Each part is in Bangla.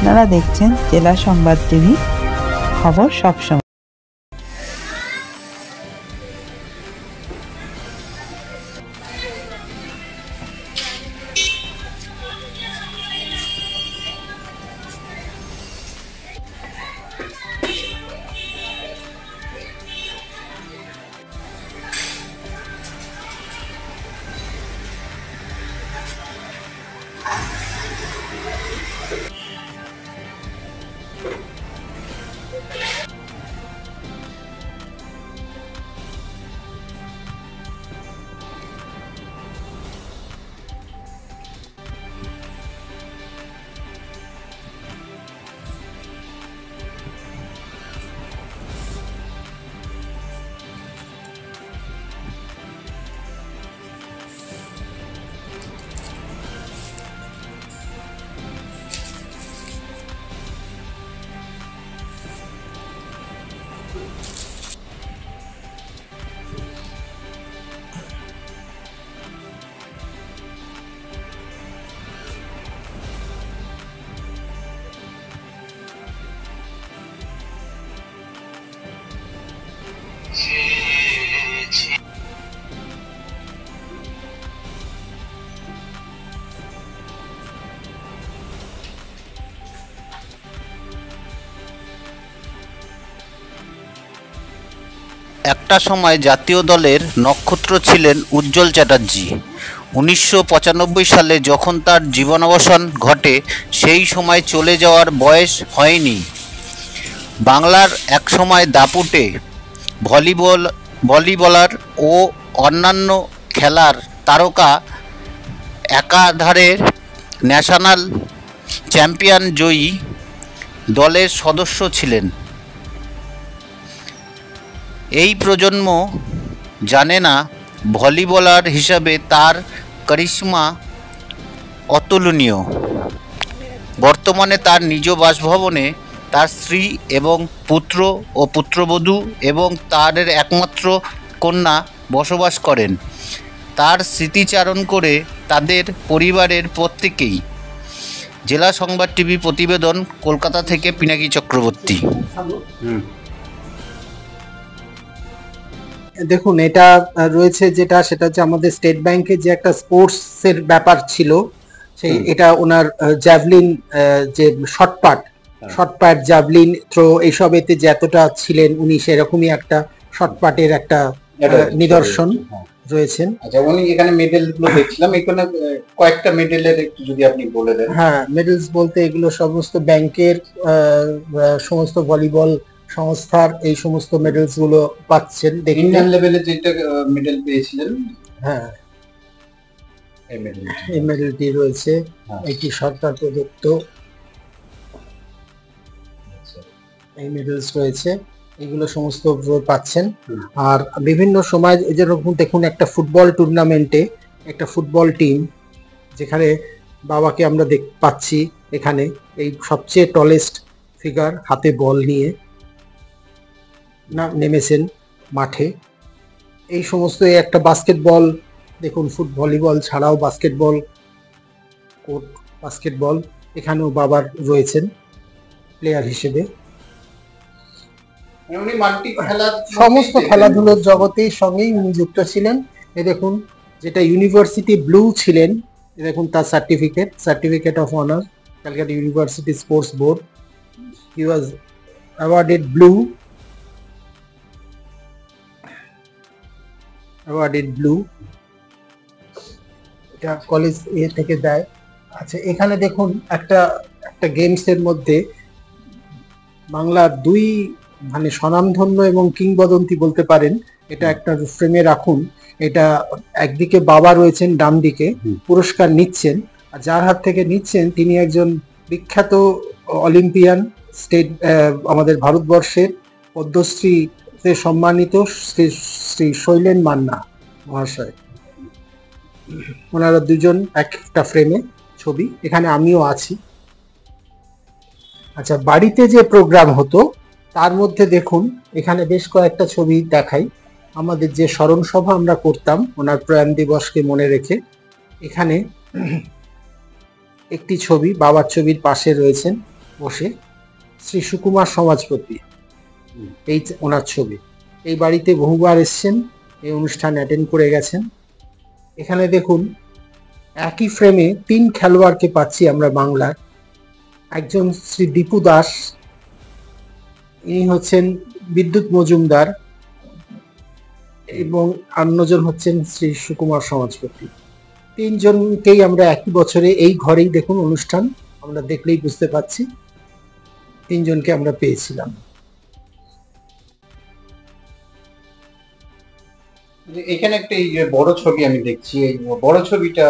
আপনারা দেখছেন জেলা সংবাদ টিভি, খবর সবসময়। একটা সময় জাতীয় দলের নক্ষত্র ছিলেন উজ্জ্বল চ্যাটার্জি। 1995 সালে যখন তার জীবনাবসান ঘটে, সেই সময় চলে যাওয়ার বয়স হয়নি। বাংলার একসময় দাপুটে ভলিবলার ও অন্যান্য খেলার তারকা, একাধারে ন্যাশনাল চ্যাম্পিয়ন জয়ী দলের সদস্য ছিলেন। এই প্রজন্ম জানে না ভলিবলার হিসাবে তার কারিশমা অতুলনীয়। বর্তমানে তার নিজ বাসভবনে তার স্ত্রী এবং পুত্র ও পুত্রবধূ এবং তার একমাত্র কন্যা বসবাস করেন। তার স্মৃতিচারণ করে তাদের পরিবারের প্রত্যেকেই। জেলা সংবাদ টিভি প্রতিবেদন, কলকাতা থেকে পিনাকি চক্রবর্তী। দেখুন, এটা রয়েছে সেটা হচ্ছে আমাদের স্টেট ব্যাংকে যে একটা স্পোর্টসের ব্যাপার ছিল, সেই এটা ওনার জ্যাভলিন, যে শর্টপাট জ্যাভলিন থ্রো এইসব এতে যে এতটা ছিলেন উনি, সেরকমই একটা শর্টপাটের একটা নিদর্শন রয়েছেন। আচ্ছা, উনি এখানে মেডেলগুলো দেখছিলাম, এখানে কয়েকটা মেডেলের একটু যদি আপনি বলে দেন। হ্যাঁ, মেডেলস বলতে এগুলো সমস্ত ব্যাংকের সমস্ত ভলিবল সংস্থার এই সমস্ত মেডেলস গুলো পাচ্ছেন। ইন্ডিয়ান লেভেলে যেটা মেডেল পেয়েছিলেন, হ্যাঁ, এই মেডেলটি রয়েছে, এটি সরকার প্রদত্ত এই মেডেলস রয়েছে, এগুলো সমস্ত পাচ্ছেন। আর বিভিন্ন সময় যেরকম দেখুন, একটা ফুটবল টুর্নামেন্টে একটা ফুটবল টিম, যেখানে বাবাকে আমরা পাচ্ছি এখানে, এই সবচেয়ে টলেস্ট ফিগার হাতে বল নিয়ে নেমেছেন মাঠে। এই সমস্ত একটা বাস্কেটবল দেখুন, ভলিবল ছাড়াও বাস্কেটবল এখানেও বাবার রয়েছেন প্লেয়ার হিসেবে। সমস্ত খেলাধুলোর জগতের সঙ্গেই উনি যুক্ত ছিলেন। এ দেখুন, যেটা ইউনিভার্সিটি ব্লু ছিলেন, দেখুন তার certificate of honour, Calcutta university sports board. He was awarded blue. এটা কলেজ থেকে দেয়। আচ্ছা, এখানে দেখুন একটা গেমস এর মধ্যে বাংলার দুই স্বনামধন্য এবং কিংবদন্তি বলতে পারেন, এটা একটা ফ্রেমে রাখুন। এটা একদিকে বাবা রয়েছেন, ডান দিকে পুরস্কার নিচ্ছেন, আর যার হাত থেকে নিচ্ছেন তিনি একজন বিখ্যাত অলিম্পিয়ান, আমাদের ভারতবর্ষের পদ্মশ্রীতে সম্মানিত শ্রী শৈলেন মান্না মহাশয়। ওনারা দুজন একটা ফ্রেমে ছবি, এখানে আমিও আছি। আচ্ছা, বাড়িতে যে প্রোগ্রাম হতো তার মধ্যে দেখুন এখানে বেশ কয়েকটা ছবি দেখাই। আমাদের যে স্মরণ সভা আমরা করতাম ওনার প্রয়াণ দিবসকে মনে রেখে, এখানে একটি ছবি বাবার ছবির পাশে রয়েছেন, বসে শ্রী সুকুমার সমাজপতি, এই ওনার ছবি। এই বাড়িতে বহুবার এসছেন, এই অনুষ্ঠান অ্যাটেন্ড করে গেছেন। এখানে দেখুন একই ফ্রেমে 3 খেলোয়াড়কে পাচ্ছি আমরা বাংলার। একজন শ্রী দীপু দাস, ইনি হচ্ছেন বিদ্যুৎ মজুমদার, এবং অন্যজন হচ্ছেন শ্রী সুকুমার সমাজপতি। 3 জনকেই আমরা একই বছরে এই ঘরেই দেখুন অনুষ্ঠান, আমরা দেখলেই বুঝতে পাচ্ছি 3 জনকে আমরা পেয়েছিলাম। এখানে একটা এই যে বড় ছবি আমি দেখছি, এই বড় ছবিটা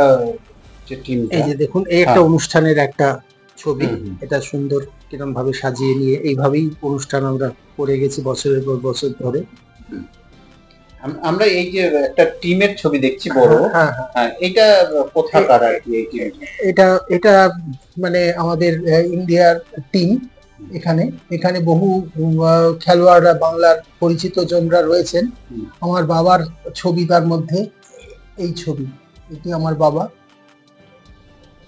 যে টিমটা, এই যে দেখুন এই একটা অনুষ্ঠানের একটা ছবি। এটা সুন্দর কিরম ভাবে সাজিয়ে নিয়ে এইভাবেই অনুষ্ঠান আমরা করে গেছি বছরের পর বছর ধরে। আমরা এই যে একটা টিমের ছবি দেখছি বড়, হ্যাঁ, এটা কোথাকার আর কি? এটা এটা মানে আমাদের ইন্ডিয়ার টিম। এখানে বহু খেলোয়াড়রা বাংলার পরিচিত জনরা রয়েছেন। আমার বাবার ছবি তার মধ্যে, এই ছবি, এটি আমার বাবা।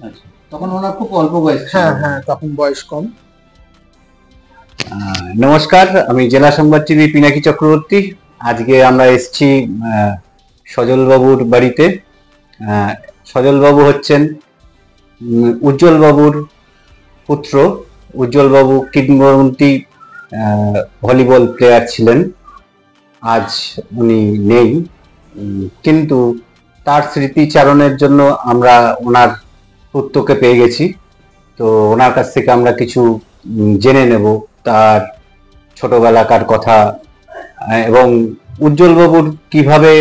আচ্ছা, তখন ওনার খুব অল্প বয়স। হ্যাঁ, তখন বয়স কম। নমস্কার, আমি জেলা সংবাদ টিভি পিনাকি চক্রবর্তী। আজকে আমরা এসেছি সজল বাবুর বাড়িতে। সজল বাবু হচ্ছেন উজ্জ্বল বাবুর পুত্র। উজ্জ্বল বাবু কিংবদন্তি ভলিবল প্লেয়ার ছিলেন। আজ উনি নেই, কিন্তু তার স্মৃতিচারণের জন্য আমরা ওনার পুত্রকে পেয়ে গেছি। তো ওনার কাছ থেকে আমরা কিছু জেনে নেব, তার ছোটবেলাকার কথা, এবং উজ্জ্বল বাবুর কিভাবে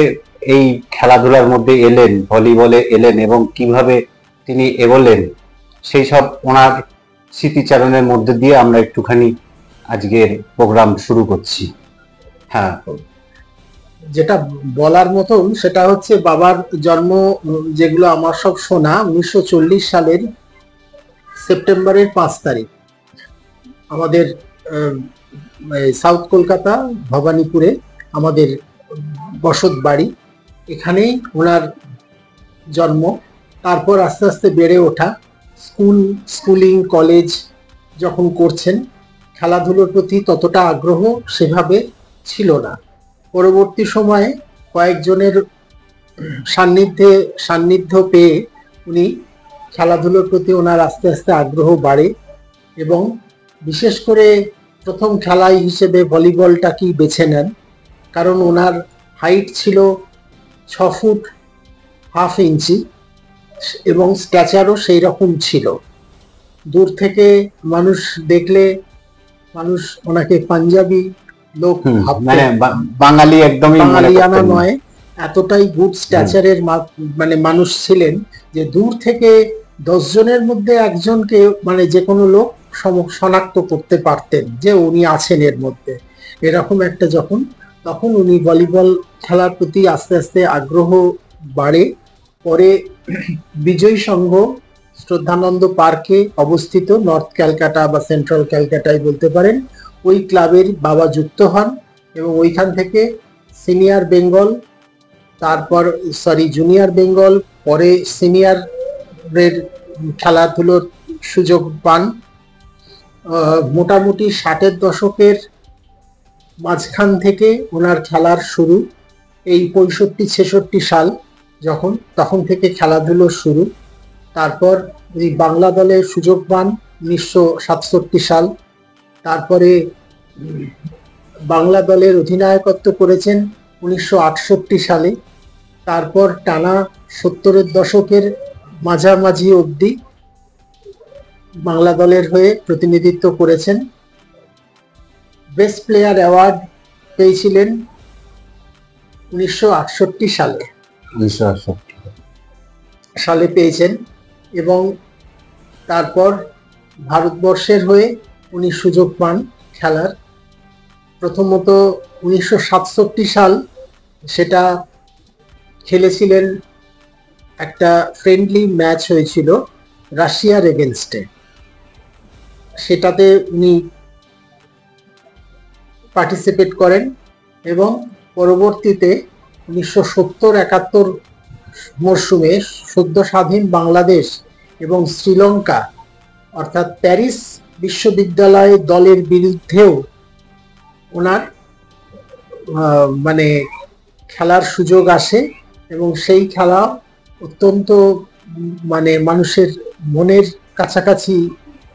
এই খেলাধুলার মধ্যে এলেন, ভলিবলে এলেন, এবং কিভাবে তিনি এগোলেন, সেই সব ওনার স্মৃতিচারণের মধ্যে দিয়ে আমরা একটুখানি আজকের প্রোগ্রাম শুরু করছি। হ্যাঁ, যেটা বলার মতন সেটা হচ্ছে বাবার জন্ম, যেগুলো আমার সব শোনা, 1940 সালের সেপ্টেম্বরের 5 তারিখ আমাদের সাউথ কলকাতা ভবানীপুরে আমাদের বসত বাড়ি, এখানেই ওনার জন্ম। তারপর আস্তে আস্তে বেড়ে ওঠা, স্কুলিং কলেজ যখন করছেন, খেলাধুলোর প্রতি ততটা আগ্রহ সেভাবে ছিল না। পরবর্তী সময়ে কয়েকজনের সান্নিধ্য পেয়ে উনি খেলাধুলোর প্রতি ওনার আস্তে আস্তে আগ্রহ বাড়ে, এবং বিশেষ করে প্রথম খেলাই হিসেবে ভলিবলটাকেই বেছে নেন। কারণ ওনার হাইট ছিল 6 ফুট 1/2 ইঞ্চি, এবং স্ট্যাচারও সেই রকম ছিল। দূর থেকে মানুষ দেখলে মানুষ ওনাকে পাঞ্জাবি লোক মানে বাঙালি, একদমই বাঙালিয়ানা নয়, এতটাই গুড স্ট্যাচারের মানে মানুষ ছিলেন যে দূর থেকে 10 জনের মধ্যে একজনকে মানে যে কোনো লোক শনাক্ত করতে পারতেন যে উনি আছেন এর মধ্যে। এরকম একটা তখন উনি ভলিবল খেলার প্রতি আস্তে আস্তে আগ্রহ বাড়ে। পরে বিজয় সংঘ শ্রদ্ধানন্দ পার্কে অবস্থিত, নর্থ ক্যালকাটা বা সেন্ট্রাল ক্যালকাটায় বলতে পারেন, ওই ক্লাবের বাবা যুক্ত হন, এবং ওইখান থেকে সিনিয়র বেঙ্গল, তারপর জুনিয়র বেঙ্গল, পরে সিনিয়রের খেলাধুলোর সুযোগ পান। মোটামুটি 60-এর দশকের মাঝখান থেকে ওনার খেলার শুরু, এই 65-66 সাল তখন থেকে খেলাধুলো শুরু। তারপর এই বাংলা দলের সুযোগ পান 1967 সাল। তারপরে বাংলা দলের অধিনায়কত্ব করেছেন 1968 সালে। তারপর টানা 70-এর দশকের মাঝামাঝি অবধি বাংলা দলের হয়ে প্রতিনিধিত্ব করেছেন। বেস্ট প্লেয়ার অ্যাওয়ার্ড পেয়েছিলেন 1968 সালে পেয়েছেন, এবং তারপর ভারতবর্ষের হয়ে উনি সুযোগ পান খেলার। প্রথমত 1967 সাল, সেটা খেলেছিলেন, একটা ফ্রেন্ডলি ম্যাচ হয়েছিল রাশিয়ার এগেনস্টে, সেটাতে উনি পার্টিসিপেট করেন, এবং পরবর্তীতে 1970-71 মরশুমে সদ্য স্বাধীন বাংলাদেশ এবং শ্রীলঙ্কা, অর্থাৎ প্যারিস বিশ্ববিদ্যালয় দলের বিরুদ্ধেও ওনার মানে খেলার সুযোগ আসে এবং সেই খেলা অত্যন্ত মানে মানুষের মনের কাছাকাছি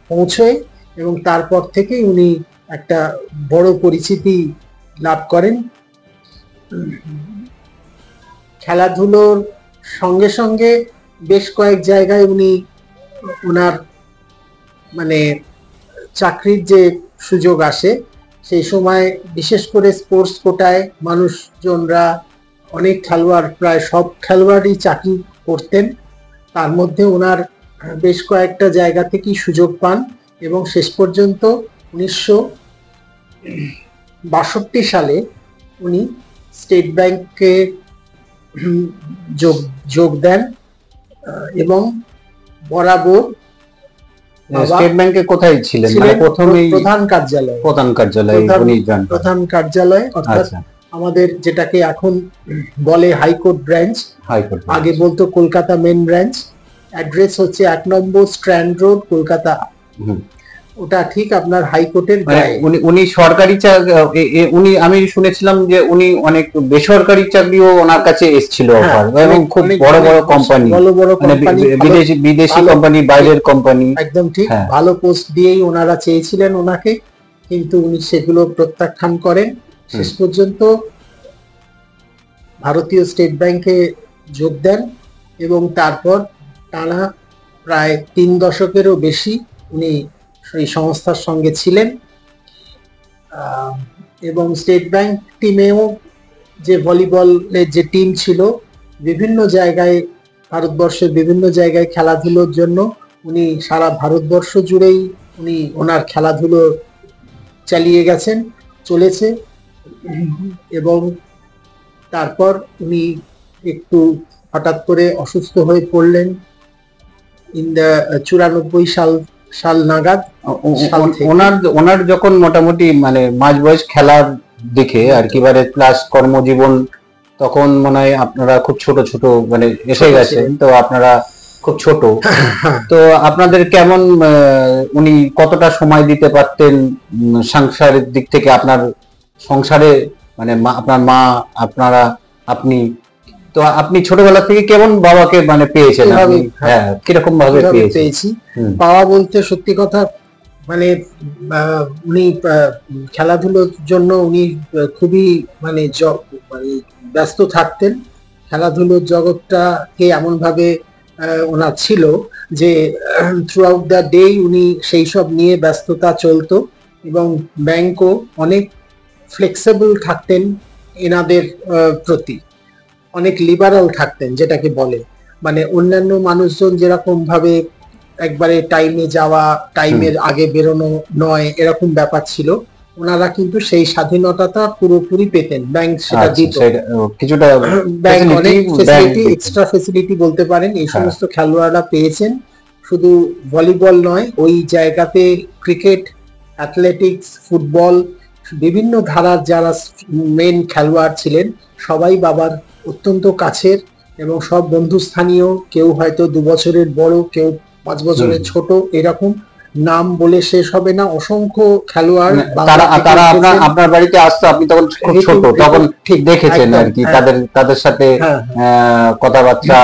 পৌঁছয় এবং তারপর থেকে উনি একটা বড় পরিচিতি লাভ করেন। খেলাধুলোর সঙ্গে সঙ্গে বেশ কয়েক জায়গায় উনি ওনার মানে চাকরির যে সুযোগ আসে সেই সময় বিশেষ করে স্পোর্টস কোটায় মানুষজনরা অনেক খেলোয়াড়, প্রায় সব খেলোয়াড়ই চাকরি করতেন, তার মধ্যে ওনার বেশ কয়েকটা জায়গা থেকেই সুযোগ পান এবং শেষ পর্যন্ত 1962 সালে উনি স্টেট ব্যাংকে যোগ দেন এবং বরাবর স্টেট ব্যাংকে কোথায় ছিলেন? মানে প্রথমেই প্রধান কার্যালয় অর্থাৎ আমাদের যেটাকে এখন বলে হাইকোর্ট ব্রাঞ্চ, আগে বলতো কলকাতা মেন ব্রাঞ্চ। অ্যাড্রেস হচ্ছে 1 নম্বর স্ট্র্যান্ড রোড, কলকাতা। ওটা ঠিক আপনার হাইকোর্টের গায়ে। উনি সরকারি উনি, আমি শুনেছিলাম যে উনি অনেক বেসরকারি চাকরিও ওনার কাছে এসেছিল অফার, এবং খুব বড় বড় কোম্পানি, বিদেশি কোম্পানি, বাইরের কোম্পানি। একদম ঠিক, ভালো পোস্ট দিয়েই ওনারা চেয়েছিলেন ওনাকে, কিন্তু উনি সেগুলো প্রত্যাখ্যান করেন। শেষ পর্যন্ত ভারতীয় স্টেট ব্যাংকে যোগ দেন এবং তারপর টানা প্রায় 3 দশকেরও বেশি উনি সেই সংস্থার সঙ্গে ছিলেন এবং স্টেট ব্যাংক টিমেও যে ভলিবলের যে টিম ছিল বিভিন্ন জায়গায়, ভারতবর্ষের বিভিন্ন জায়গায় খেলাধুলোর জন্য উনি সারা ভারতবর্ষ জুড়েই উনি ওনার খেলাধুলো চালিয়ে গেছেন, চলেছে। এবং তারপর উনি একটু হঠাৎ করে অসুস্থ হয়ে পড়লেন 94 সাল নাগাদ। ওনার যখন মোটামুটি মানে মাঝ বয়স খেলার দিকে আর কি, বারে প্লাস কর্মজীবন, তখন মনে হয় আপনারা খুব ছোট ছোট মানে এসে গেছেন, তো আপনারা খুব ছোট, তো আপনাদের কেমন, উনি কতটা সময় দিতে পারতেন সংসারের দিক থেকে? আপনার সংসারে মানে আপনার মা, আপনি তো আপনি ছোটবেলা থেকে কেমন বাবাকে মানে পেয়েছেন? হ্যাঁ, কিরকম ভাবে পেয়েছি? পাওয়া বলতে সত্যি কথা মানে উনি খেলাধুলোর জন্য উনি খুবই মানে ব্যস্ত থাকতেন। খেলাধুলোর জগৎটাকে এমন ভাবে ওনার ছিল যে থ্রু আউট দ্য ডে উনি সেই সব নিয়ে ব্যস্ততা চলতো এবং ব্যাংকও অনেক ফ্লেক্সিবল থাকতেন এনাদের প্রতি, অনেক লিবারাল থাকতেন, যেটাকে বলে মানে অন্যান্য মানুষজন যেরকম ভাবে একবারে টাইমে যাওয়া, টাইমের আগে বেরোনো নয়, এরকম ব্যাপার ছিল। ওনারা কিন্তু সেই স্বাধীনতাটা পুরোপুরি পেতেন, ব্যাংক সেটা দিত কিছুটা, ব্যাংক অনেক ফেসিলিটি, এক্সট্রা ফেসিলিটি বলতে পারেন, এই সমস্ত খেলোয়াড়রা পেয়েছেন। শুধু ভলিবল নয়, ওই জায়গাতে ক্রিকেট, অ্যাথলেটিক্স, ফুটবল, বিভিন্ন ধারার যারা মেন খেলোয়াড় ছিলেন সবাই বাবার অত্যন্ত কাছের এবং সব বন্ধুস্থানীয়, কেউ হয়তো 2 বছরের বড়, কেউ 5 বছরের ছোট, এরকম নাম বলে শেষ হবে না, অসংখ্য খেলোয়াড়। তারা আপনার বাড়িতে আসতো, আপনি তখন খুব ছোট, তখন ঠিক দেখেছেন আর কি, তাদের সাথে কথাবার্তা,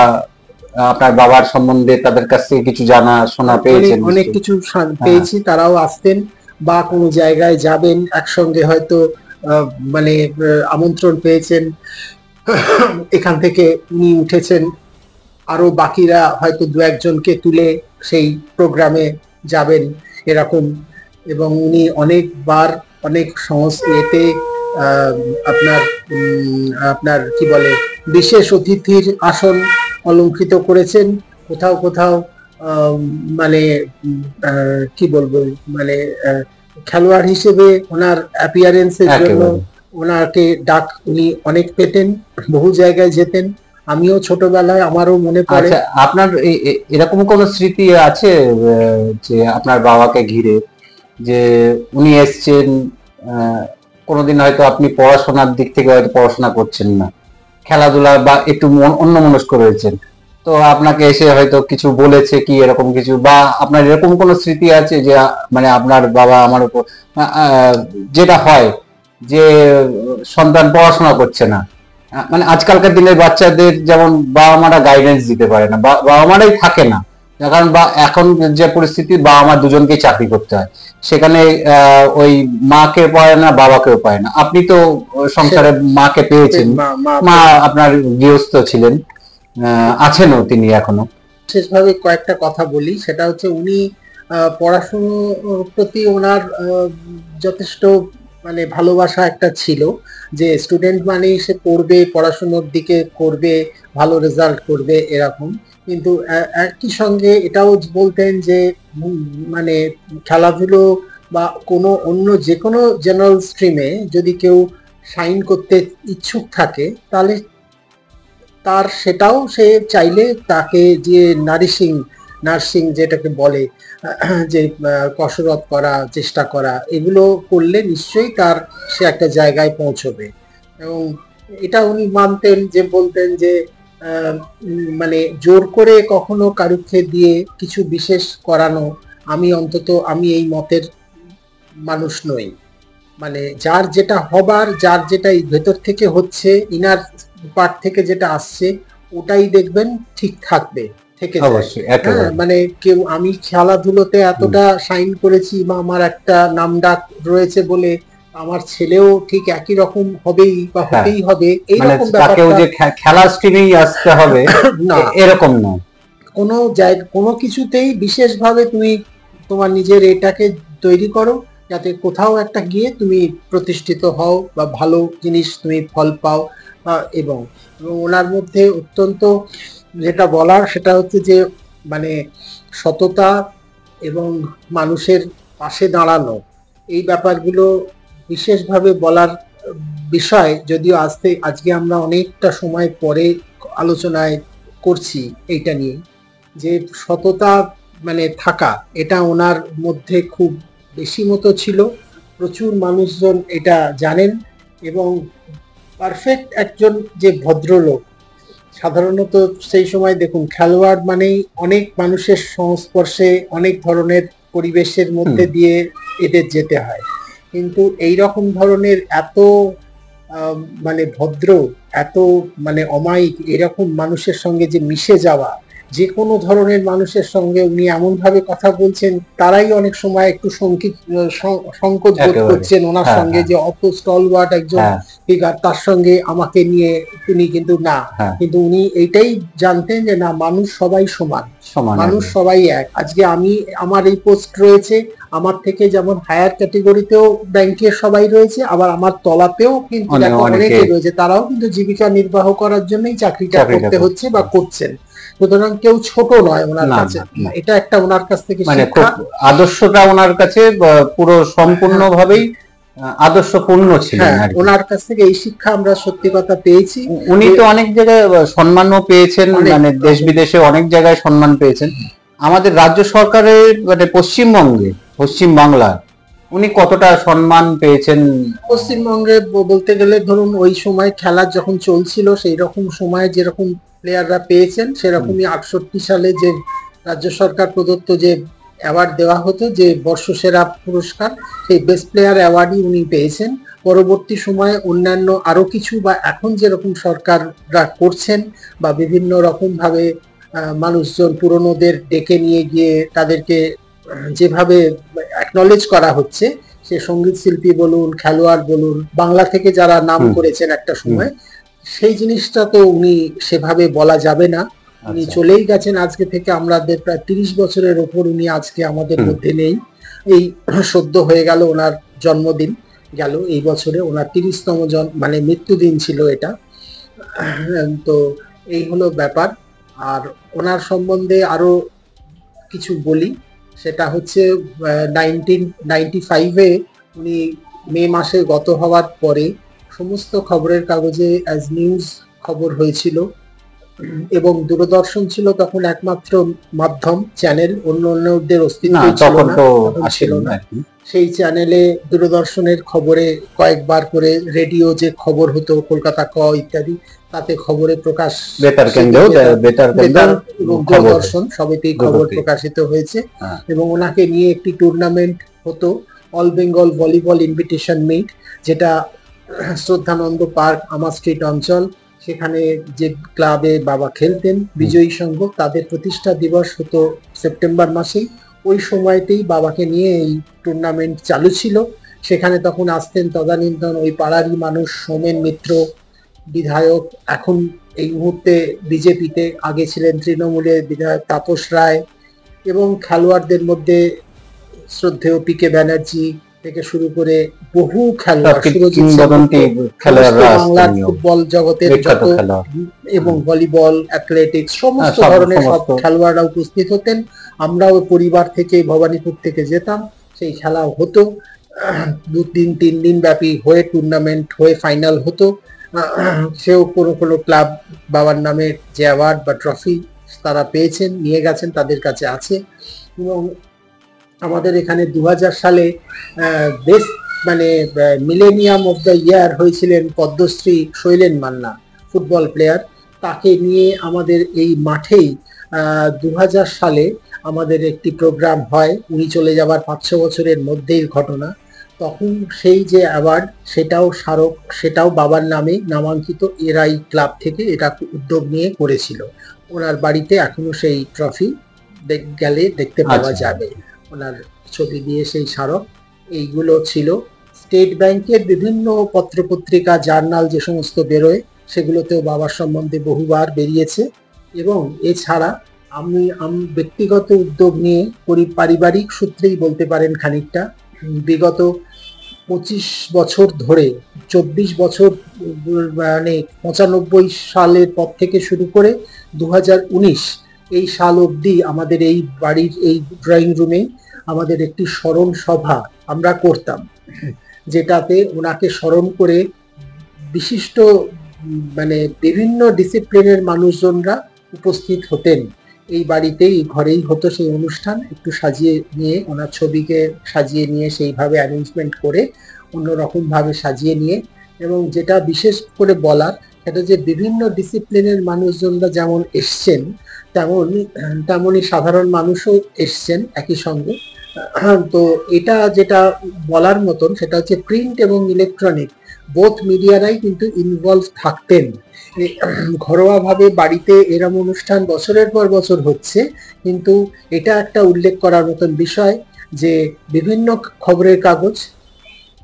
আপনার বাবার সম্বন্ধে তাদের কাছ থেকে কিছু জানা শোনা পেয়েছেন? অনেক কিছু পেয়েছি, তারাও আসতেন বা কোনো জায়গায় যাবেন একসঙ্গে, হয়তো মানে আমন্ত্রণ পেয়েছেন, এখান থেকে উনি উঠেছেন, আরো বাকিরা হয়তো 2-1 জনকে তুলে সেই প্রোগ্রামে যাবেন এরকম। এবং উনি অনেকবার অনেক সংস্কৃতিতে আপনার কি বলে বিশেষ অতিথির আসন অলঙ্কৃত করেছেন, কোথাও কোথাও মানে কি বলবো মানে খেলোয়াড় হিসেবে ওনার অ্যাপিয়ারেন্সের জন্য ওনাকে ডাক উনি অনেক পেতেন, বহু জায়গায় যেতেন। আমিও ছোটবেলায়, আমারও মনে পড়ে। আপনার এরকম কোন স্মৃতি আছে যে আপনার বাবাকে ঘিরে, যে উনি এসছেন কোনোদিন হয়তো আপনি পড়াশোনার দিক থেকে হয়তো পড়াশোনা করছেন না, খেলাধুলা বা একটু অন্যমনস্ক রয়েছেন, তো আপনাকে এসে হয়তো কিছু বলেছে কি এরকম কিছু, বা আপনার এরকম কোনো স্মৃতি আছে যে মানে আপনার বাবা আমার উপর যেটা হয় যে সন্তান পড়াশোনা করছে না, মানে আজকালকার দিনের বাচ্চাদের যেমন বাবা মারা গাইডেন্স দিতে পারে না, বাবা মারাই থাকে না, কারণ বা এখন যে পরিস্থিতি বাবা মা দুজনকেই চাকরি করতে হয়, সেখানে ওই মাকে পায় না বাবাকেও পায় না। আপনি তো সংসারে মাকে পেয়েছেন, মা আপনার গৃহস্থ ছিলেন, আছেনও তিনি এখনো। বিশেষভাবে কয়েকটা কথা বলি, সেটা হচ্ছে উনি পড়াশোনার প্রতি ওনার যথেষ্ট মানে ভালোবাসা একটা ছিল, যে স্টুডেন্ট মানেই সে পড়বে, পড়াশোনার দিকে করবে, ভালো রেজাল্ট করবে এরকম। কিন্তু একই সঙ্গে এটাও বলতেন যে মানে খেলাধুলো বা কোনো অন্য যে কোনো জেনারেল স্ট্রিমে যদি কেউ সাইন করতে ইচ্ছুক থাকে তাহলে তার সেটাও সে চাইলে তাকে যে নার্সিং যেটাকে বলে, যে কসরত করা, চেষ্টা করা, এগুলো করলে নিশ্চয়ই তার সে একটা জায়গায় পৌঁছবে। এবং এটা উনি মানতেন, যে বলতেন যে মানে জোর করে কখনো কারুকে দিয়ে কিছু বিশেষ করানো, আমি এই মতের মানুষ নই। মানে যার যেটা হবার, যার যেটা ভেতর থেকে হচ্ছে, ইনার পার্ট থেকে যেটা আসছে, ওটাই দেখবেন ঠিক থাকবে, থেকে মানে কেউ আমি খেলাধুলোতে এতটা সাইন করেছি বা আমার একটা নামডাক রয়েছে বলে আমার ছেলেও ঠিক একই রকম হবেই বা হতেই হবে, এইরকম খেলা স্ট্রিমেই আসতে হবে না, এরকম নয়। কোনো জায়গা কোনো কিছুতেই বিশেষভাবে তুমি তোমার নিজের এটাকে তৈরি করো, যাতে কোথাও একটা গিয়ে তুমি প্রতিষ্ঠিত হও বা ভালো জিনিস তুমি ফল পাও। এবং ওনার মধ্যে অত্যন্ত যেটা বলার সেটা হচ্ছে যে মানে সততা এবং মানুষের পাশে দাঁড়ানো, এই ব্যাপারগুলো বিশেষভাবে বলার বিষয়। যদিও আজকে আমরা অনেকটা সময় পরে আলোচনায় করছি এইটা নিয়ে, যে সততা মানে থাকা, এটা ওনার মধ্যে খুব বেশি মতো ছিল। প্রচুর মানুষজন এটা জানেন, এবং পারফেক্ট একজন যে ভদ্রলোক। সাধারণত সেই সময় দেখুন, খেলোয়াড় মানেই অনেক মানুষের সংস্পর্শে, অনেক ধরনের পরিবেশের মধ্যে দিয়ে এদের যেতে হয়, কিন্তু এই রকম ধরনের এত মানে ভদ্র, এত মানে অমায়িক এরকম মানুষের সঙ্গে যে মিশে যাওয়া, যে কোনো ধরনের মানুষের সঙ্গে উনি এমন ভাবে কথা বলছেন, তারাই অনেক সময় একটু সংকোচ বোধ করছেন ওনার সঙ্গে, যে অত স্টলওয়ার্ড একজন ফিগার, তার সঙ্গে আমাকে নিয়ে তিনি কিন্তু না, কিন্তু উনি এইটাই জানতেন যে না, মানুষ সবাই সমান, মানুষ সবাই এক। আজকে আমার এই পোস্ট রয়েছে, আমার থেকে যেমন হায়ার ক্যাটেগরিতেও ব্যাংকের সবাই রয়েছে, আবার আমার তলাতেও কিন্তু অনেকে রয়েছে, তারাও কিন্তু জীবিকা নির্বাহ করার জন্যই চাকরিটা করতে হচ্ছে বা করছেন। সুতরাং কেউ ছোট নয় ওনার কাছে, এটা একটা ওনার কাছ থেকে শিক্ষা। আদর্শটা ওনার কাছে পুরো সম্পূর্ণভাবেই আদর্শপূর্ণ ছিল। ওনার কাছ থেকে এই শিক্ষা আমরা সত্যি কথা পেয়েছি। উনি তো অনেক জায়গায় সম্মানও পেয়েছেন, মানে দেশ বিদেশে অনেক জায়গায় সম্মান পেয়েছেন। আমাদের রাজ্য সরকারের মানে পশ্চিম বাংলা উনি কতটা সম্মান পেয়েছেন? পশ্চিমবঙ্গে বলতে গেলে ধরুন ওই সময় খেলা যখন চলছিল, সেই রকম সময় যেরকম প্লেয়াররা পেয়েছেন, সেরকমই 68 সালে যে রাজ্য সরকার প্রদত্ত যে অ্যাওয়ার্ড দেওয়া হতো, যে বর্ষসেরা পুরস্কার, সেই বেস্ট প্লেয়ার অ্যাওয়ার্ডই উনি পেয়েছেন। পরবর্তী সময়ে অন্যান্য আরো কিছু, বা এখন যেরকম সরকাররা করছেন, বা বিভিন্ন রকম ভাবে মানুষজন পুরনোদের ডেকে নিয়ে গিয়ে তাদেরকে যেভাবে অ্যাকনলেজ করা হচ্ছে, সে সঙ্গীত শিল্পী বলুন, খেলোয়াড় বলুন, বাংলা থেকে যারা নাম করেছেন একটা সময়, সেই জিনিসটা তো উনি সেভাবে বলা যাবে না। উনি চলেই গেছেন আজকে থেকে আমাদের প্রায় 30 বছরের ওপর উনি আজকে আমাদের মধ্যে নেই। এই সদ্য হয়ে গেল ওনার জন্মদিন, গেল এই বছরে ওনার 30তম মানে মৃত্যুদিন ছিল এটা। তো এই হলো ব্যাপার। আর ওনার সম্বন্ধে আরো কিছু বলি, সেটা হচ্ছে 1995-এ উনি মে মাসে গত হওয়ার পরে সমস্ত খবরের কাগজে অ্যাজ নিউজ খবর হয়েছিল, এবং দূরদর্শন ছিল তখন একমাত্র মাধ্যম, চ্যানেল, অন্যদের অস্তিত্ব ছিল না। সেই চ্যানেলে দূরদর্শনের খবরে কয়েকবার করে, রেডিও যে খবর হতো কলকাতা ক ইত্যাদি, তাতে খবরে প্রকাশ, বেতার কেন্দ্র, বেতার এবং দূরদর্শন সবেতেই খবর প্রকাশিত হয়েছে। এবং ওনাকে নিয়ে একটি টুর্নামেন্ট হতো, all Bengal volleyball invitation meet, যেটা শ্রদ্ধানন্দ পার্ক, আমার স্ট্রিট অঞ্চল, সেখানে যে ক্লাবে বাবা খেলতেন বিজয়ী সংঘ, তাদের প্রতিষ্ঠা দিবস হতো সেপ্টেম্বর মাসেই। ওই সময়তেই বাবাকে নিয়ে এই টুর্নামেন্ট চালু ছিল। সেখানে তখন আসতেন তদানীন্তন ওই পাড়ারই মানুষ সোমেন মিত্র, বিধায়ক, এখন এই মুহূর্তে বিজেপিতে, আগে ছিলেন তৃণমূলে বিধায়ক তাপস রায়, এবং খেলোয়াড়দের মধ্যে শ্রদ্ধেয় পিকে ব্যানার্জি থেকে শুরু করে বহু খেলোয়াড়, বাংলার ফুটবল জগতের যত এবং ভলিবল, অ্যাথলেটিক্স, সমস্ত ধরনের সব খেলোয়াড়রা উপস্থিত হতেন। আমরাও পরিবার থেকে ভবানীপুর থেকে যেতাম, সেই খেলা হতো 2 দিন 3 দিন ব্যাপী হয়ে, টুর্নামেন্ট হয়ে ফাইনাল হতো। সেও কোনো ক্লাব বাবার নামে যে অ্যাওয়ার্ড বা ট্রফি তারা পেয়েছেন, নিয়ে গেছেন, তাদের কাছে আছে। এবং আমাদের এখানে 2000 সালে বেস্ট মানে মিলেনিয়াম অফ দ্য ইয়ার হয়েছিলেন পদ্মশ্রী শৈলেন মান্না, ফুটবল প্লেয়ার। তাকে নিয়ে আমাদের এই মাঠেই 2000 সালে আমাদের একটি প্রোগ্রাম হয়, উনি চলে যাবার 5-6 বছরের মধ্যেই ঘটনা। তখন সেই যে অ্যাওয়ার্ড, সেটাও স্মারক, সেটাও বাবার নামে নামাঙ্কিত, এরাই ক্লাব থেকে এটা উদ্যোগ নিয়ে করেছিল। ওনার বাড়িতে এখনো সেই ট্রফি গেলে দেখতে পাওয়া যাবে, ওনার ছবি দিয়ে সেই স্মারক। এইগুলো ছিল। স্টেট ব্যাংকের বিভিন্ন পত্রপত্রিকা, জার্নাল যে সমস্ত বেরোয়, সেগুলোতেও বাবার সম্বন্ধে বহুবার বেরিয়েছে। এবং এছাড়া আমি ব্যক্তিগত উদ্যোগ নিয়ে, পারিবারিক সূত্রেই বলতে পারেন খানিকটা, বিগত 25 বছর ধরে, 24 বছর মানে 95 সালের পর থেকে শুরু করে 2019 এই সাল অবধি আমাদের এই বাড়ির এই ড্রয়িং রুমে আমাদের একটি স্মরণ সভা আমরা করতাম, যেটাতে ওনাকে স্মরণ করে বিশিষ্ট মানে বিভিন্ন ডিসিপ্লিনের মানুষজনরা উপস্থিত হতেন। এই বাড়িতেই, ঘরেই হতো সেই অনুষ্ঠান, একটু সাজিয়ে নিয়ে, ওনার ছবিকে সাজিয়ে নিয়ে, সেইভাবে অ্যারেঞ্জমেন্ট করে অন্যরকম ভাবে সাজিয়ে নিয়ে। এবং যেটা বিশেষ করে বলার, সেটা যে বিভিন্ন ডিসিপ্লিনের মানুষজনরা যেমন এসছেন, তেমনই সাধারণ মানুষও এসছেন একই সঙ্গে। তো এটা যেটা বলার মতন, সেটা হচ্ছে প্রিন্ট এবং ইলেকট্রনিক বোথ মিডিয়ারাই কিন্তু ইনভলভ থাকতেন। ঘরোয়া ভাবে বাড়িতে এরম অনুষ্ঠান বছরের পর বছর হচ্ছে, কিন্তু এটা একটা উল্লেখ করার মতন বিষয় যে বিভিন্ন খবরের কাগজ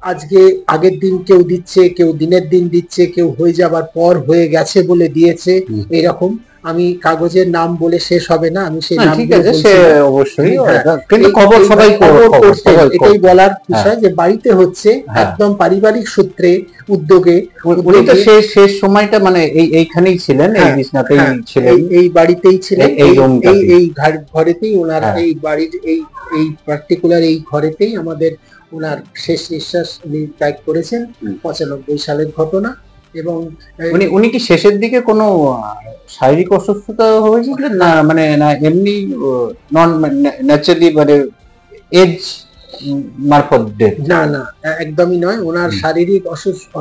আজকে আগের দিন কেউ দিচ্ছে, কেউ দিনের দিন দিচ্ছে, কেউ হয়ে যাবার পর হয়ে গেছে বলে দিয়েছে, এরকম। আমি কাগজের নাম বলে শেষ হবে না, আমি সেই নাম এটাই বলার বিষয় যে বাড়িতে হচ্ছে একদম পারিবারিক সূত্রে উদ্যোগে। উনি তো শেষ সময়টা মানে এইখানেই ছিলেন, এই বিছনাতেই ছিলেন, এই বাড়িতেই ছিলেন, এই ঘরেতেই ওনার, এই বাড়ির এই পার্টিকুলার এই ঘরেতেই আমাদের ওনার শেষ নিঃশ্বাস উনি ত্যাগ করেছেন। 95 সালের ঘটনা। এবং উনি কি শেষের দিকে কোনো শারীরিক অসুস্থতা হয়েছিল না, মানে না এমনি নন ন্যাচারালি মানে এজ মারফত? না না, একদমই নয়। ওনার শারীরিক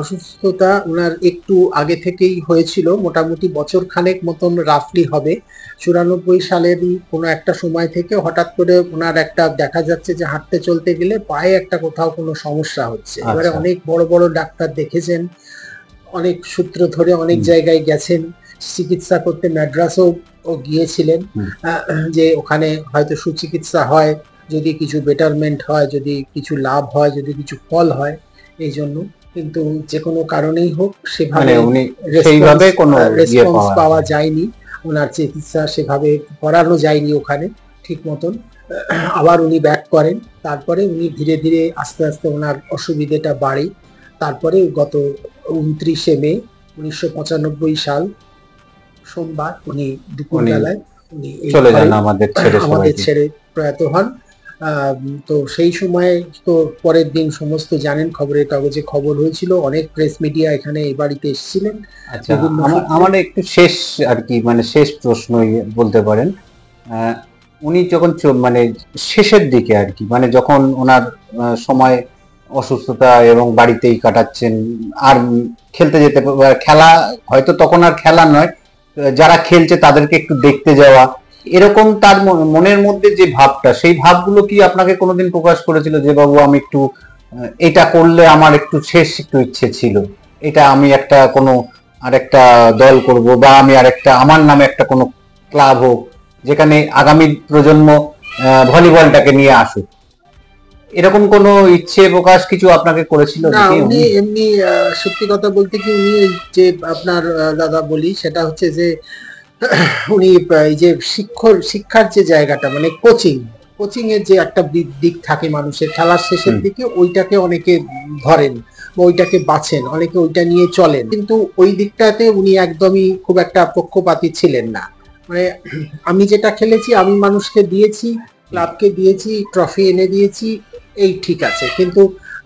অসুস্থতা ওনার একটু আগে থেকেই হয়েছিল, মোটামুটি বছর খানেক মতন রাফলি হবে। 94 সালেরই কোনো একটা সময় থেকে হঠাৎ করে ওনার একটা দেখা যাচ্ছে যে হাঁটতে চলতে গেলে পায়ে একটা কোথাও কোনো সমস্যা হচ্ছে। এবারে অনেক বড় বড় ডাক্তার দেখেছেন, অনেক সূত্র ধরে অনেক জায়গায় গেছেন চিকিৎসা করতে, ম্যাড্রাসও গিয়েছিলেন, যে ওখানে হয়তো সুচিকিৎসা হয়, যদি কিছু বেটারমেন্ট হয়, যদি কিছু লাভ হয়, যদি কিছু ফল হয়, এই জন্য। কিন্তু যে কোনো কারণেই হোক সেভাবে রেসপন্স পাওয়া যায়নি, ওনার চিকিৎসা সেভাবে করানো যায়নি ওখানে ঠিক মতন। আবার উনি ব্যাক করেন, তারপরে উনি ধীরে ধীরে আস্তে আস্তে ওনার অসুবিধাটা বাড়ে। তারপরে গত 29শে মে 1995 সাল সোমবার উনি দুপুরবেলায় উনি চলে যান, আমাদের ছেড়ে প্রয়াত হন। তো সেই সময় তো পরের দিন সমস্ত জানেন, খবরের কাগজে খবর হয়েছিল, অনেক প্রেস মিডিয়া এখানে এই বাড়িতে এসেছিলেন। আচ্ছা, আমার একটু শেষ আর কি, মানে শেষ প্রশ্ন বলতে পারেন, উনি যখন মানে শেষের দিকে আর কি, মানে যখন ওনার সময় অসুস্থতা এবং বাড়িতেই কাটাচ্ছেন, আর খেলতে যেতে খেলা হয়তো তখন আর খেলা নয়, যারা খেলছে তাদেরকে একটু দেখতে যাওয়া, এরকম তার মনের মধ্যে যে ভাবটা, সেই ভাবগুলো কি আপনাকে কোনোদিন প্রকাশ করেছিল যে বাবু আমি একটু এটা করলে আমার একটু শেষ একটু ইচ্ছে ছিল, এটা আমি একটা কোনো আরেকটা দল করব, বা আমি আরেকটা আমার নামে একটা কোনো ক্লাব হোক যেখানে আগামী প্রজন্ম ভলিবলটাকে নিয়ে আসুক, এরকম কোনো ইচ্ছে প্রকাশ কিছু আপনাকে করেছিল? না, উনি এমনি সত্যি কথা বলতে কি, উনি যে আপনার দাদা বলি সেটা হচ্ছে যে উনি এই যে শিক্ষার যে জায়গাটা, মানে কোচিং এর যে একটা দিক থাকে মানুষের খেলার শেষের দিকে, ওইটাকে অনেকে ধরেন, ওইটাকে বাছেন, অনেকে ওইটা নিয়ে চলেন, কিন্তু ওই দিকটাতে উনি একদমই খুব একটা পক্ষপাতী ছিলেন না। মানে আমি যেটা খেলেছি আমি মানুষকে দিয়েছি, ক্লাবকে দিয়েছি, ট্রফি এনে দিয়েছি, এই ঠিক আছে, কিন্তু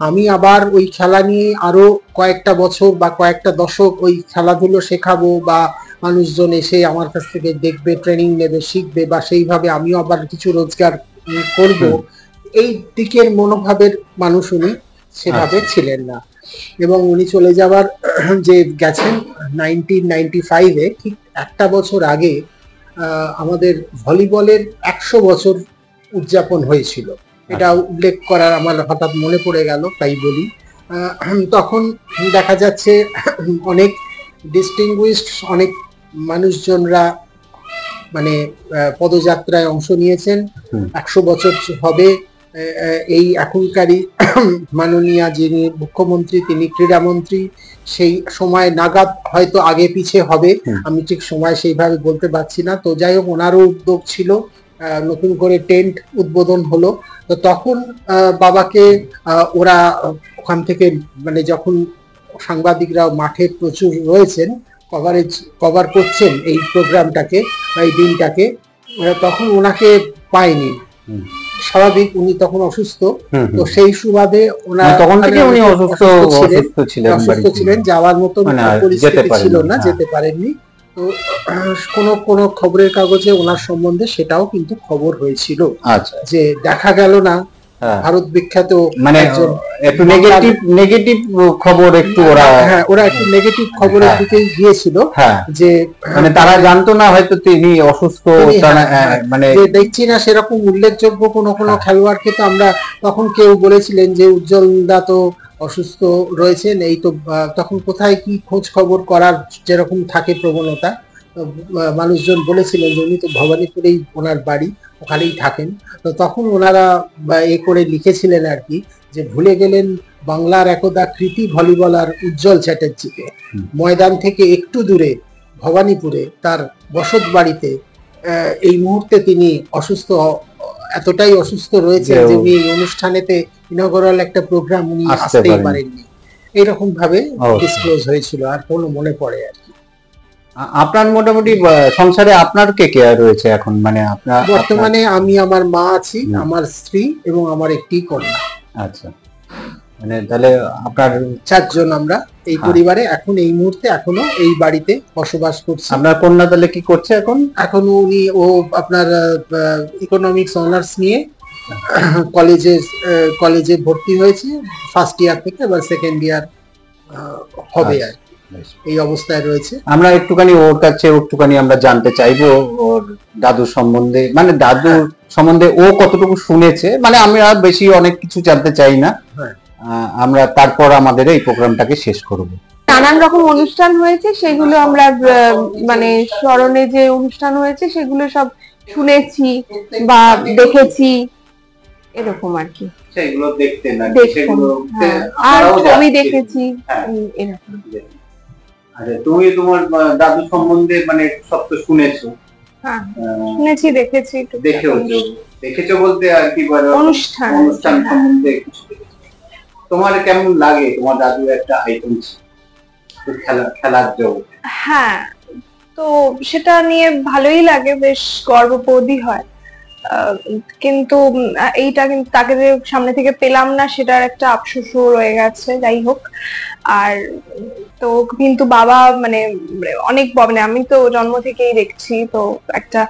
আমি আবার ওই খেলা নিয়ে আরো কয়েকটা বছর বা কয়েকটা দশক ওই খেলাধুলো শেখাবো, বা মানুষজন এসে আমার কাছ থেকে দেখবে, ট্রেনিং নেবে, শিখবে, বা সেইভাবে আমিও আবার কিছু রোজগার করব, এই দিকের মনোভাবের মানুষ উনি সেভাবে ছিলেন না। এবং উনি চলে যাওয়ার যে গেছেন 1995-এ, ঠিক একটা বছর আগে আমাদের ভলিবলের 100 বছর উদযাপন হয়েছিল। এটা উল্লেখ করার আমার হঠাৎ মনে পড়ে গেল, তাই বলি। তখন দেখা যাচ্ছে অনেক ডিস্টিংগুইশড অনেক মানুষজনরা মানে পদযাত্রায় অংশ নিয়েছেন। 100 বছর হবে। এই এখনকারই মাননীয় যিনি মুখ্যমন্ত্রী, তিনি ক্রীড়ামন্ত্রী, সেই সময় নাগাদ হয়তো আগে পিছে হবে, আমি ঠিক সময় সেইভাবে বলতে পারছি না। তো যাই হোক, ওনারও উদ্যোগ ছিল, নতুন করে টেন্ট উদ্বোধন হলো। তো তখন বাবাকে ওরা ওখান থেকে, মানে যখন সাংবাদিকরা মাঠে প্রচুর রয়েছেন, কভার করছেন এই প্রোগ্রামটাকে, এই দিনটাকে, তখন ওনাকে পায়নি। স্বাভাবিক, উনি তখন অসুস্থ। তো সেই সুবাদে ওনার তখন থেকে উনি অসুস্থ ছিলেন, যাওয়ার মতন পরিস্থিতি ছিল না, যেতে পারেননি। তো কোন খবরের কাগজে ওনার সম্বন্ধে সেটাও কিন্তু খবর হয়েছিল, যে দেখা গেল না ভারত বিখ্যাত, মানে একটু নেগেটিভ খবর, একটু ওরা একটু নেগেটিভ খবরের দিকেই গিয়েছিল, যে মানে তারা জানতো না হয়তো তিনি অসুস্থ, মানে দেখছি না সেরকম উল্লেখযোগ্য কোনো খেলোয়াড়কে তো আমরা তখন, কেউ বলেছিলেন যে উজ্জ্বল দা তো অসুস্থ রয়েছেন, এই তো, তখন কোথায় কি খোঁজ খবর করার যেরকম থাকে প্রবণতা, মানুষজন বলেছিলেন যে উনি তো ভবানীপুরেই ওনার বাড়ি, ওখানেই থাকেন। তো তখন ওনারা এ করে লিখেছিলেন আর কি, যে ভুলে গেলেন বাংলার একদা কৃতি ভলিবলার উজ্জ্বল চ্যাটার্জিকে, ময়দান থেকে একটু দূরে ভবানীপুরে তার বসত বাড়িতে এই মুহূর্তে তিনি অসুস্থ, এতটাই অসুস্থ রয়েছে যে উনি এই অনুষ্ঠানেতে ইনগরাল একটা প্রোগ্রাম উনি আসতেই পারেননি। এইরকম ভাবে ডিসক্লোজ হয়েছিল, আর কোনো মনে পড়ে আর কি। আপনার মোটামুটি সংসারে আপনার কে কে রয়েছে এখন? মানে আপনার বর্তমানে আমি, আমার মা আছি, আমার স্ত্রী এবং আমার একটি কন্যা। আচ্ছা, মানে তাহলে আপনার 4 জন আমরা এই পরিবারে এখন এই মুহূর্তে এখনো এই বাড়িতে বসবাস করছি। আপনার কন্যা তাহলে কি করছে এখন? এখন ও আপনার ইকোনমিক্স অনার্স নিয়ে কলেজে ভর্তি হয়েছে, ফার্স্ট ইয়ার থেকে, এবার সেকেন্ড ইয়ার হবে আর এই অবস্থায় রয়েছে। আমরা একটুখানি ওর কাছে আমরা জানতে চাইবো ওর দাদুর সম্বন্ধে, মানে দাদুর সম্বন্ধে ও কতটুকু শুনেছে, মানে আমরা বেশি অনেক কিছু জানতে চাই না, আমরা তারপর আমাদের এই প্রোগ্রামটাকে শেষ করব। নানান রকম অনুষ্ঠান হয়েছে, সেগুলো আমরা মানে স্মরণে যে অনুষ্ঠান হয়েছে সেগুলো সব শুনেছি বা দেখেছি, এরকম আর কি। সেগুলো দেখতে না, সেগুলো আর ছবি দেখেছি এরকম। আচ্ছা, তুমি তোমার দাদু সম্বন্ধে মানে সব তো শুনেছো? হ্যাঁ, শুনেছি, দেখেছি। দেখেছো বলতে আর কি বলে, অনুষ্ঠান সম্বন্ধে কিছু দেখেছো? তোমার কেমন লাগে? তোমার দাদু একটা আইকন ছিল খেলার জগতে। হ্যাঁ, তো সেটা নিয়ে ভালোই লাগে, বেশ গর্ববোধই হয়। কিন্তু এইটা কিন্তু তাকে যে সামনে থেকে পেলাম না, সেটার একটা আফসোসও রয়ে গেছে। যাই হোক, আর তো কিন্তু বাবা মানে অনেক মানে আমি তো জন্ম থেকেই দেখছি, তো একটা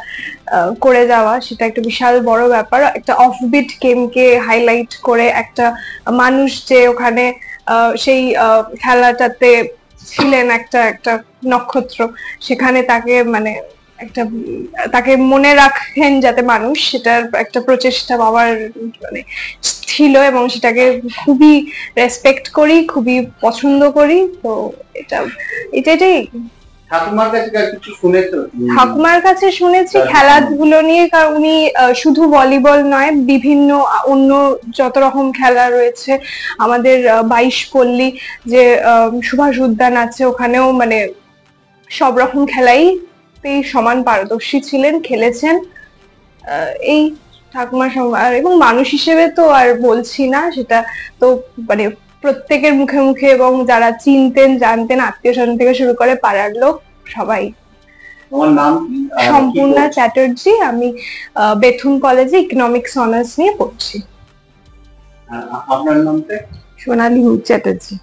করে যাওয়া সেটা একটা বিশাল বড় ব্যাপার। একটা অফবিট গেমকে হাইলাইট করে একটা মানুষ যে ওখানে সেই খেলাটাতে ছিলেন, একটা একটা নক্ষত্র, সেখানে তাকে মানে একটা তাকে মনে রাখেন যাতে মানুষ, সেটার একটা প্রচেষ্টা বাবার মানে ছিল, এবং সেটাকে খুবই রেসপেক্ট করি, খুবই পছন্দ করি। তো এটাই ঠাকুমার কাছে কিছু শুনেছো? ঠাকুমার কাছে শুনেছি খেলাধুলো নিয়ে, কারণ উনি শুধু ভলিবল নয়, বিভিন্ন অন্য যত রকম খেলা রয়েছে আমাদের 22 পল্লী যে সুভাষ উদ্যান আছে, ওখানেও মানে সব রকম খেলাই সমান পারদর্শী ছিলেন, খেলেছেন। এই ঠাকুমার এবং মানুষ হিসেবে তো আর বলছি না, সেটা তো মানে প্রত্যেকের মুখে মুখে, এবং যারা চিনতেন জানতেন, আত্মীয় স্বজন থেকে শুরু করে পাড়ার লোক সবাই। তোমার নাম কি? সম্পূর্ণা চ্যাটার্জি। আমি বেথুন কলেজে ইকোনমিক্স অনার্স নিয়ে পড়ছি। আপনার নামটা? সোনালী চ্যাটার্জি।